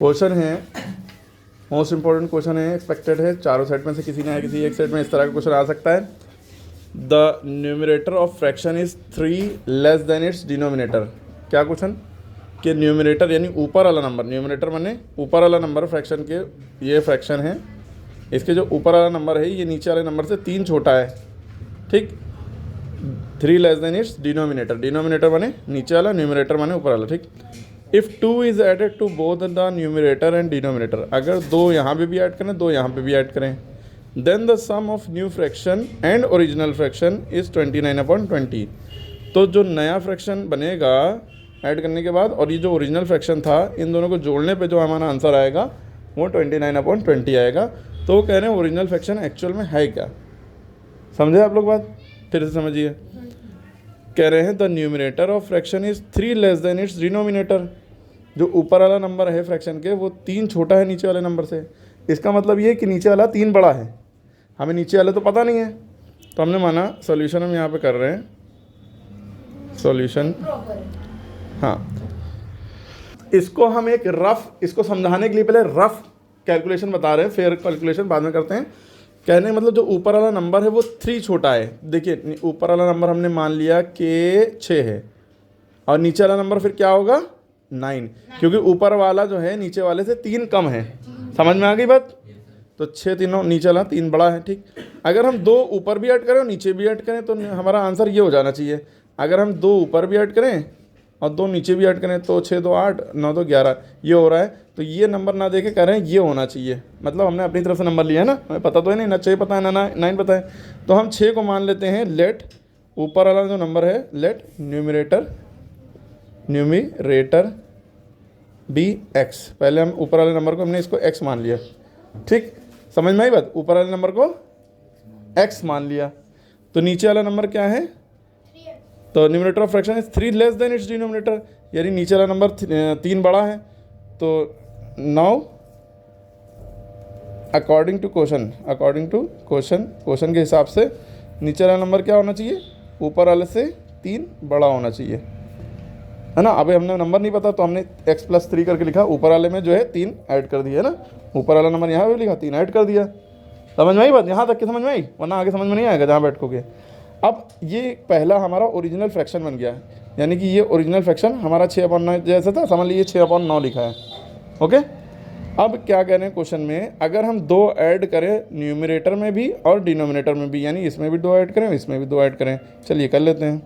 Question है, most important question है, expected है, चारों सेट में से किसी ना किसी एक सेट में इस तरह का क्वेश्चन आ सकता है। The numerator of fraction is 3 less than its denominator. क्या क्वेश्चन कि न्यूमरेटर यानी ऊपर वाला नंबर, न्यूमरेटर माने ऊपर वाला नंबर फ्रैक्शन के, ये फ्रैक्शन है, इसके जो ऊपर वाला नंबर है ये नीचे वाले नंबर से 3 छोटा है, ठीक। 3 less than its denominator, denominator माने नीचे वाला, न्यूमरेटर माने ऊपर वाला, ठीक। If 2 is added to both the numerator and denominator, अगर 2 यहाँ पे भी ऐड करें, 2 यहाँ पे भी ऐड करें, then the sum of new fraction and original fraction is 29/20। तो जो नया फ्रैक्शन बनेगा ऐड करने के बाद और ये जो ओरिजिनल फ्रैक्शन था, इन दोनों को जोड़ने पे जो हमारा आंसर आएगा वो 29/20 आएगा। तो वो कह रहे हैं ओरिजिनल फ्रैक्शन एक्चुअल में है क्या। समझे आप लोग बात? फिर से समझिए। कह रहे हैं the numerator of fraction is 3 less than its denominator. जो ऊपर वाला नंबर है फ्रैक्शन के वो 3 छोटा है नीचे वाले नंबर से। इसका मतलब ये कि नीचे वाला 3 बड़ा है। हमें नीचे वाले तो पता नहीं है, तो हमने माना सॉल्यूशन हम यहाँ पे कर रहे हैं, सॉल्यूशन। हाँ, इसको हम एक रफ, इसको समझाने के लिए पहले रफ कैलकुलेशन बता रहे हैं, फिर कैलकुलेशन बाद में करते हैं। कहने मतलब जो ऊपर वाला नंबर है वो 3 छोटा है। देखिए ऊपर वाला नंबर हमने मान लिया कि 6 है और नीचे वाला नंबर फिर क्या होगा 9, क्योंकि ऊपर वाला जो है नीचे वाले से 3 कम है। समझ में आ गई बात? तो 6 तीनों, नीचे वाला 3 बड़ा है, ठीक। अगर हम 2 ऊपर भी ऐड करें और नीचे भी ऐड करें तो हमारा आंसर ये हो जाना चाहिए। अगर हम 2 ऊपर भी ऐड करें और 2 नीचे भी ऐड करें तो 6 2 8 9 2 11 ये हो रहा है। तो ये नंबर ना देके कह रहे हैं ये होना चाहिए, मतलब हमने अपनी तरफ से नंबर लिया है ना, हमें पता तो है नहीं, ना 6 पता है ना 9 पता है। तो हम 6 को मान लेते हैं लेट ऊपर वाला जो नंबर है लेट न्यूमरेटर बी एक्स। पहले हम ऊपर वाले नंबर को हमने इसको एक्स मान लिया, ठीक। समझ में आई बात? ऊपर वाले नंबर को एक्स मान लिया। तो नीचे वाला नंबर क्या है? तो numerator of fraction is 3 less than its denominator, यानी नीचे वाला नंबर 3 बड़ा है। तो नाउ अकॉर्डिंग टू क्वेश्चन के हिसाब से नीचे वाला नंबर क्या होना चाहिए? ऊपर वाले से 3 बड़ा होना चाहिए, है ना। अभी हमने नंबर नहीं पता तो हमने x+3 करके लिखा, ऊपर वाले में जो है 3 ऐड कर दिया, है ना। ऊपर वाला नंबर यहाँ पे लिखा, 3 ऐड कर दिया। समझ में आई बात? यहाँ तक की समझ में आई, वरना आगे समझ में नहीं आएगा जहाँ बैठोगे। अब ये पहला हमारा ओरिजिनल फ्रैक्शन बन गया, यानी कि ये ओरिजिनल फ्रैक्शन हमारा 6/9 जैसा था, समझ लीजिए 6/9 लिखा है, ओके। अब क्या कह रहे हैं क्वेश्चन में, अगर हम 2 ऐड करें न्यूमरेटर में भी और डिनोमिनेटर में भी, यानी इसमें भी 2 ऐड करें इसमें भी 2 ऐड करें, चलिए कर लेते हैं।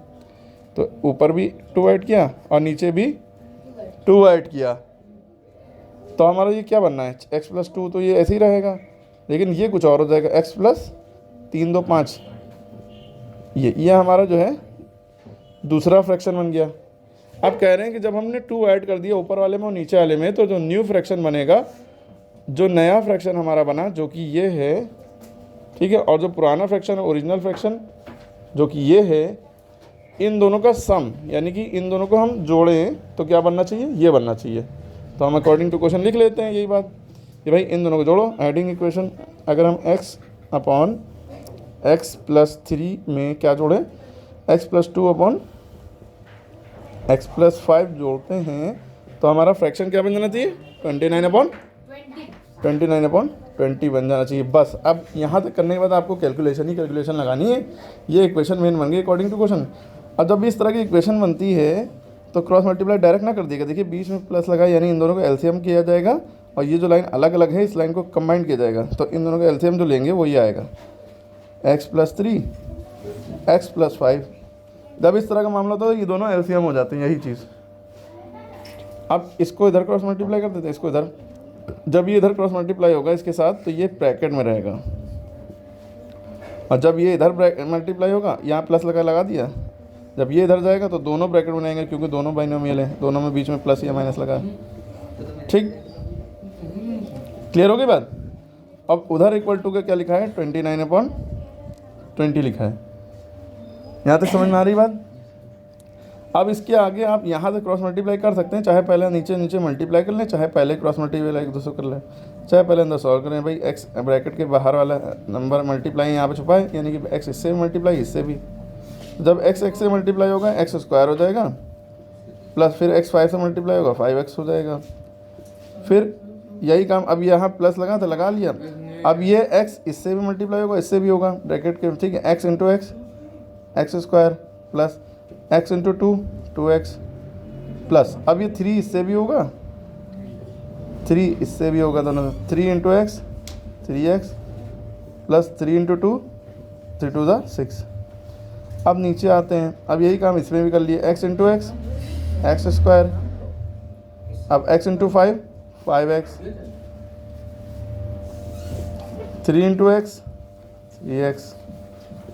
तो ऊपर भी 2 ऐड किया और नीचे भी 2 ऐड किया, तो हमारा ये क्या बनना है x+2, तो ये ऐसे ही रहेगा, लेकिन ये कुछ और हो जाएगा x+3 2 5। ये हमारा जो है दूसरा फ्रैक्शन बन गया। अब कह रहे हैं कि जब हमने 2 ऐड कर दिया ऊपर वाले में और नीचे वाले में, तो जो न्यू फ्रैक्शन बनेगा, जो नया फ्रैक्शन हमारा बना जो कि ये है, ठीक है, और जो पुराना फ्रैक्शन है ओरिजिनल फ्रैक्शन जो कि ये है, इन दोनों का सम, यानी कि इन दोनों को हम जोड़ें तो क्या बनना चाहिए? ये बनना चाहिए। तो हम अकॉर्डिंग टू क्वेश्चन लिख लेते हैं यही बात कि भाई इन दोनों को जोड़ो, एडिंग इक्वेशन। अगर हम x/x+3 में क्या जोड़ें, x+2/x+5 जोड़ते हैं तो हमारा फ्रैक्शन क्या बन जाना चाहिए? 29/20 बन जाना चाहिए। बस अब यहाँ तक करने के बाद आपको कैलकुलेशन लगानी है। ये इक्वेशन मेन बन गई अकॉर्डिंग टू क्वेश्चन। अब जब भी इस तरह की इक्वेशन बनती है तो क्रॉस मल्टीप्लाई डायरेक्ट ना कर दिएगा। देखिए बीच में प्लस लगा, यानी इन दोनों को एलसीएम किया जाएगा और ये जो लाइन अलग अलग है इस लाइन को कंबाइन किया जाएगा। तो इन दोनों का एलसीएम जो लेंगे वो ये आएगा x+3 x+5। जब इस तरह का मामला होता है तो ये दोनों एलसीएम हो जाते हैं, यही चीज़। अब इसको इधर क्रॉस मल्टीप्लाई कर देते हैं, इसको इधर। जब ये इधर क्रॉस मल्टीप्लाई होगा इसके साथ तो ये ब्रैकेट में रहेगा, और जब ये इधर मल्टीप्लाई होगा, यहाँ प्लस लगा दिया, जब ये इधर जाएगा तो दोनों ब्रैकेट में रहेंगे, क्योंकि दोनों बाइनोमियल हैं, दोनों में बीच में प्लस या माइनस लगा है, ठीक। क्लियर हो गई बात? अब उधर = का क्या लिखा है? 29/20 लिखा है। यहाँ तक समझ में आ रही बात? अब इसके आगे आप यहाँ तक क्रॉस मल्टीप्लाई कर सकते हैं, चाहे पहले नीचे मल्टीप्लाई कर लें, चाहे पहले क्रॉस मल्टीप्लाई 200 कर लें, चाहे पहले अंदर सॉल्व करें। भाई x ब्रैकेट के बाहर वाला नंबर मल्टीप्लाई यहाँ पे छुपाए, यानी कि x इससे मल्टीप्लाई इससे भी। जब x से मल्टीप्लाई होगा x² हो जाएगा, प्लस फिर x 5 से मल्टीप्लाई होगा 5x हो जाएगा, फिर यही काम, अब यहाँ प्लस लगा तो लगा लिया। अब ये x इससे भी मल्टीप्लाई होगा, इससे भी होगा, ब्रैकेट के, ठीक है, x into x, x square plus x into two, 2x plus, अब ये 3 इससे भी होगा, 3 इससे भी होगा, दोनों 3 into x, 3x plus 3 into two, 3 two ज़ा 6। अब नीचे आते हैं, अब यही काम इसमें भी कर लिए, x into x, x square, अब x into 5, 5x, 3 into x, 3x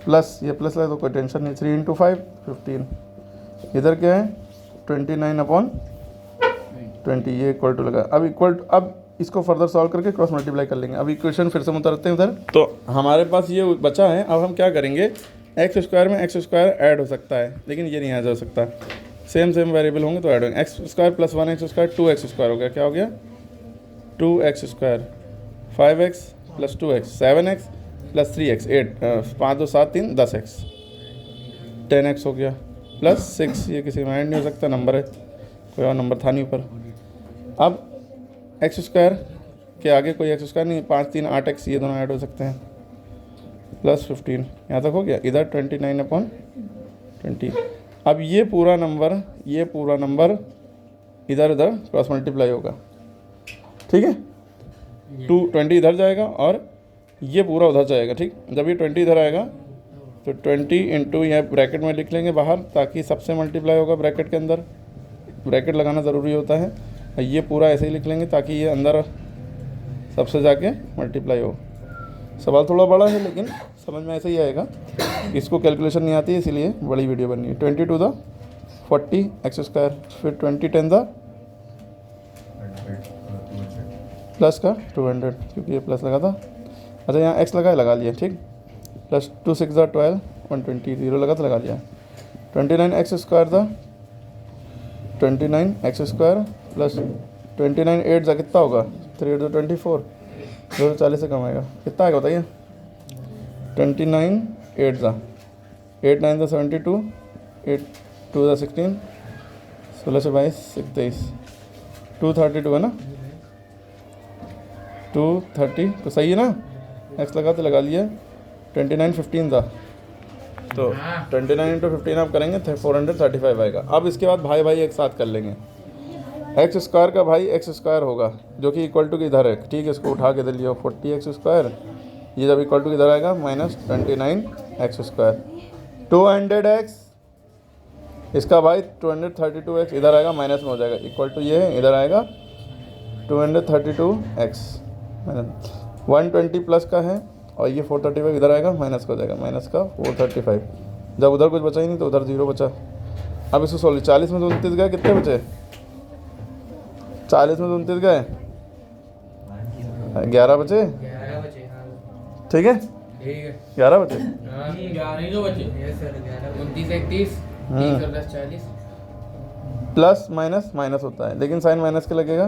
plus, ये प्लस लगा तो कोई टेंशन नहीं, 3 इंटू 5, 15, इधर क्या है 29/20, ये इक्वल टू लगा। अब अब इसको फर्दर सॉल्व करके क्रॉस मल्टीप्लाई कर लेंगे। अब इक्वेशन फिर से उतरते हैं उधर, तो हमारे पास ये बचा है। अब हम क्या करेंगे, एक्स स्क्वायर में एक्स स्क्वायर ऐड हो सकता है, लेकिन ये नहीं ऐड हो सकता, सेम वेरिएबल होंगे तो ऐड होंगे। X square plus 1x square 2x square हो गया, क्या हो गया 2x square, 5x plus 2x 7x plus 3x 8, 5 2 7 3 10x, 10x हो गया प्लस 6, ये किसी में ऐड नहीं हो सकता, नंबर है, कोई और नंबर था नहीं ऊपर। अब एक्स स्क्वायर के आगे कोई एक्स स्क्वायर नहीं, 5 3 8x, ये दोनों ऐड हो सकते हैं, प्लस 15, यहाँ तक हो गया, इधर 29/20। अब ये पूरा नंबर इधर उधर क्रॉस मल्टीप्लाई होगा, ठीक है, 20 इधर जाएगा और ये पूरा उधर जाएगा, ठीक। जब ये 20 इधर आएगा तो 20 इंटू, यहाँ ब्रैकेट में लिख लेंगे बाहर, ताकि सबसे मल्टीप्लाई होगा ब्रैकेट के अंदर, ब्रैकेट लगाना ज़रूरी होता है। ये पूरा ऐसे ही लिख लेंगे ताकि ये अंदर सबसे जाके मल्टीप्लाई हो। सवाल थोड़ा बड़ा है लेकिन समझ में ऐसे ही आएगा, इसको कैलकुलेशन नहीं आती है इसीलिए बड़ी वीडियो बननी है। 20 टू द 40 एक्स स्क्वायर, फिर 20 10 द प्लस का 200, क्योंकि ये प्लस लगा था, अच्छा यहाँ एक्स लगा लिया, ठीक, प्लस 2 6 द 12, 120, 0 लगा तो लगा लिया। 29 एक्स स्क्वायर था, 29 एक्स स्क्वायर प्लस 29 8 जा कितना होगा, 3 8 24, 240 से कम आएगा, कितना आएगा बताइए, 29 8 जा 8 9 72, 8 2 16, 16 से 22 27, 232 है ना, 230 तो सही है ना, एक्स लगा तो लगा लिया। 29 15 था, तो 29 इंटू 15 आप करेंगे 435 आएगा। अब इसके बाद भाई भाई एक साथ कर लेंगे, एक्स स्क्वायर का भाई एक्स स्क्वायर होगा जो कि इक्वल टू की इधर है, ठीक है, इसको उठा के दे लिया 40 एक्स स्क्वायर, ये जब इक्वल टू इधर आएगा माइनस 29 एक्स स्क्वायर, 200x, इसका भाई 232x इधर आएगा, माइनस में हो जाएगा, इक्वल टू ये है, इधर आएगा 232x, 120 प्लस का है और ये 435 इधर आएगा, माइनस का हो जाएगा, माइनस का 435, जब उधर कुछ बचा ही नहीं तो उधर 0 बचा। अब इसको 40 में 29 गए, कितने बचे, 40 में 29 गए 11 बचे, ठीक है 11 बचे, 40 प्लस माइनस माइनस होता है, लेकिन साइन माइनस के लगेगा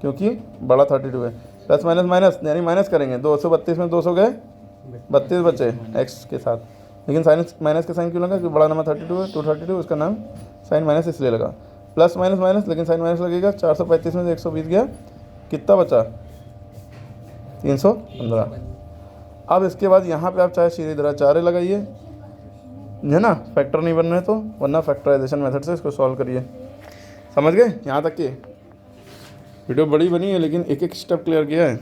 क्योंकि बड़ा 32 है, प्लस माइनस माइनस यानी माइनस करेंगे, 232 में 200 गए, 32 बचे एक्स के साथ, लेकिन साइन माइनस का साइन क्यों लगा, क्योंकि बड़ा नंबर 32 है, 232, उसका नाम साइन माइनस इसलिए लगा, प्लस माइनस माइनस, लेकिन साइन माइनस लगेगा, 435 में से 120 गया, कितना बचा 315। अब इसके बाद यहाँ पे आप चाहे सीधे इधर 4 लगाइए, है ना, फैक्टर नहीं बन रहे तो, वरना फैक्टराइजेशन मेथड से इसको सॉल्व करिए। समझ गए यहाँ तक की वीडियो बड़ी बनी है लेकिन एक एक स्टेप क्लियर किया है।